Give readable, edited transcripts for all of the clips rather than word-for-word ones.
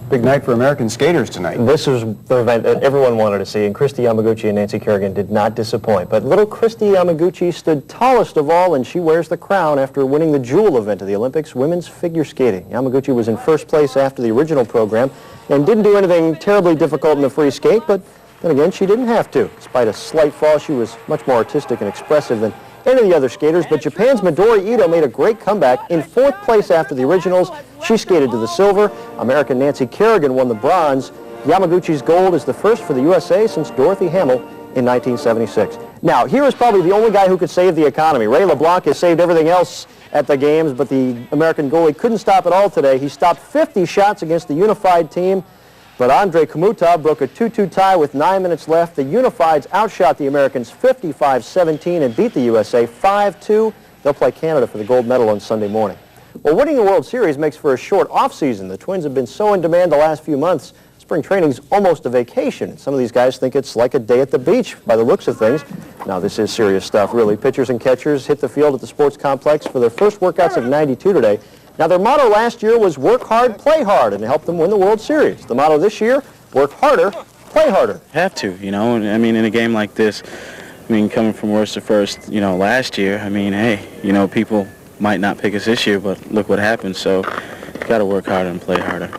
Big night for American skaters tonight. This was the event that everyone wanted to see, and Christy Yamaguchi and Nancy Kerrigan did not disappoint. But little Christy Yamaguchi stood tallest of all, and she wears the crown after winning the jewel event of the Olympics, women's figure skating. Yamaguchi was in first place after the original program and didn't do anything terribly difficult in the free skate, but then again, she didn't have to. Despite a slight fall, she was much more artistic and expressive than any of the other skaters, but Japan's Midori Ito made a great comeback. In fourth place after the originals, she skated to the silver. American Nancy Kerrigan won the bronze. Yamaguchi's gold is the first for the USA since Dorothy Hamill in 1976. Now, here is probably the only guy who could save the economy. Ray LeBlanc has saved everything else at the games, but the American goalie couldn't stop it all today. He stopped 50 shots against the unified team, but Andrei Khomutov broke a 2-2 tie with 9 minutes left. The Unifieds outshot the Americans 55-17 and beat the USA 5-2. They'll play Canada for the gold medal on Sunday morning. Well, winning the World Series makes for a short off-season. The Twins have been so in demand the last few months. Spring training's almost a vacation. Some of these guys think it's like a day at the beach by the looks of things. Now, this is serious stuff, really. Pitchers and catchers hit the field at the sports complex for their first workouts of '92 today. Now, their motto last year was work hard, play hard, and it helped them win the World Series. The motto this year, work harder, play harder. Have to, you know. I mean, in a game like this, I mean, coming from worst to first, you know, last year, I mean, hey, you know, people might not pick us this year, but look what happened. So, got to work harder and play harder.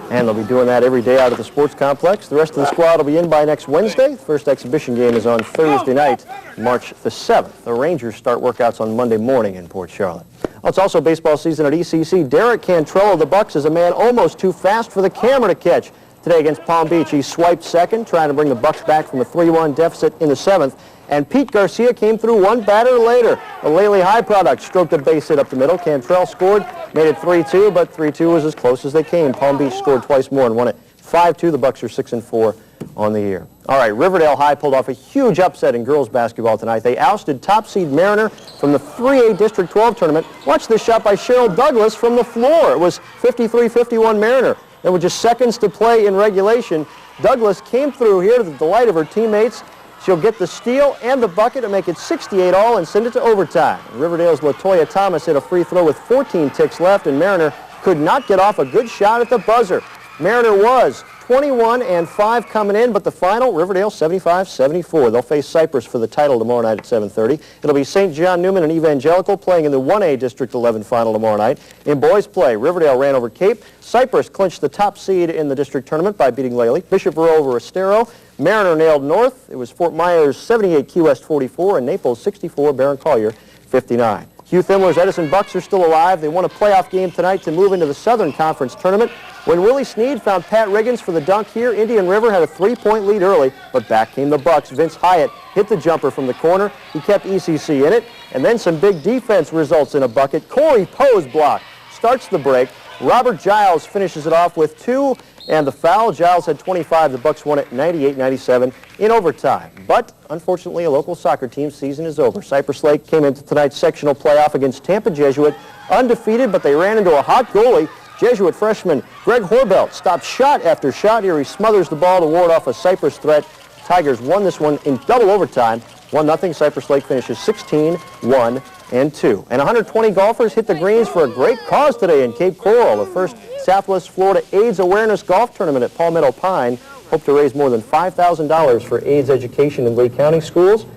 And they'll be doing that every day out at the sports complex. The rest of the squad will be in by next Wednesday. The first exhibition game is on Thursday night, March the 7th. The Rangers start workouts on Monday morning in Port Charlotte. Well, it's also baseball season at ECC. Derek Cantrell of the Bucks is a man almost too fast for the camera to catch. Today against Palm Beach, he swiped second, trying to bring the Bucks back from a 3-1 deficit in the 7th. And Pete Garcia came through one batter later. The Lely High product stroked a base hit up the middle. Cantrell scored, made it 3-2, but 3-2 was as close as they came. Palm Beach scored twice more and won it 5-2. The Bucks are 6-4 on the year. All right, Riverdale High pulled off a huge upset in girls basketball tonight. They ousted top seed Mariner from the 3A District 12 tournament. Watch this shot by Cheryl Douglas from the floor. It was 53-51 Mariner. There were just seconds to play in regulation. Douglas came through here to the delight of her teammates. She'll get the steal and the bucket to make it 68 all and send it to overtime. Riverdale's LaToya Thomas hit a free throw with 14 ticks left, and Mariner could not get off a good shot at the buzzer. Mariner was 21-5 coming in, but the final, Riverdale 75-74. They'll face Cypress for the title tomorrow night at 7:30. It'll be St. John Newman and Evangelical playing in the 1A District 11 final tomorrow night. In boys play, Riverdale ran over Cape. Cypress clinched the top seed in the district tournament by beating Lely. Bishop Rowe over Estero. Mariner nailed North. It was Fort Myers 78, Key West 44, and Naples 64, Barron Collier 59. Hugh Thimler's Edison Bucks are still alive. They won a playoff game tonight to move into the Southern Conference tournament. When Willie Snead found Pat Riggins for the dunk here, Indian River had a 3-point lead early, but back came the Bucks. Vince Hyatt hit the jumper from the corner. He kept ECC in it, and then some big defense results in a bucket. Corey Poe's block starts the break. Robert Giles finishes it off with 2, and the foul. Giles had 25. The Bucks won it 98-97 in overtime. But unfortunately, a local soccer team's season is over. Cypress Lake came into tonight's sectional playoff against Tampa Jesuit, undefeated, but they ran into a hot goalie. Jesuit freshman Greg Horbelt stopped shot after shot here. He smothers the ball to ward off a Cypress threat. Tigers won this one in double overtime. 1-0. Cypress Lake finishes 16-1-2. And 120 golfers hit the greens for a great cause today in Cape Coral. The first Southwest Florida AIDS Awareness Golf Tournament at Palmetto Pine. Hope to raise more than $5,000 for AIDS education in Lee County schools.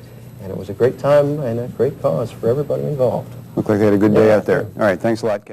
And it was a great time and a great cause for everybody involved. Looked like they had a good day out there. All right, thanks a lot, Ken.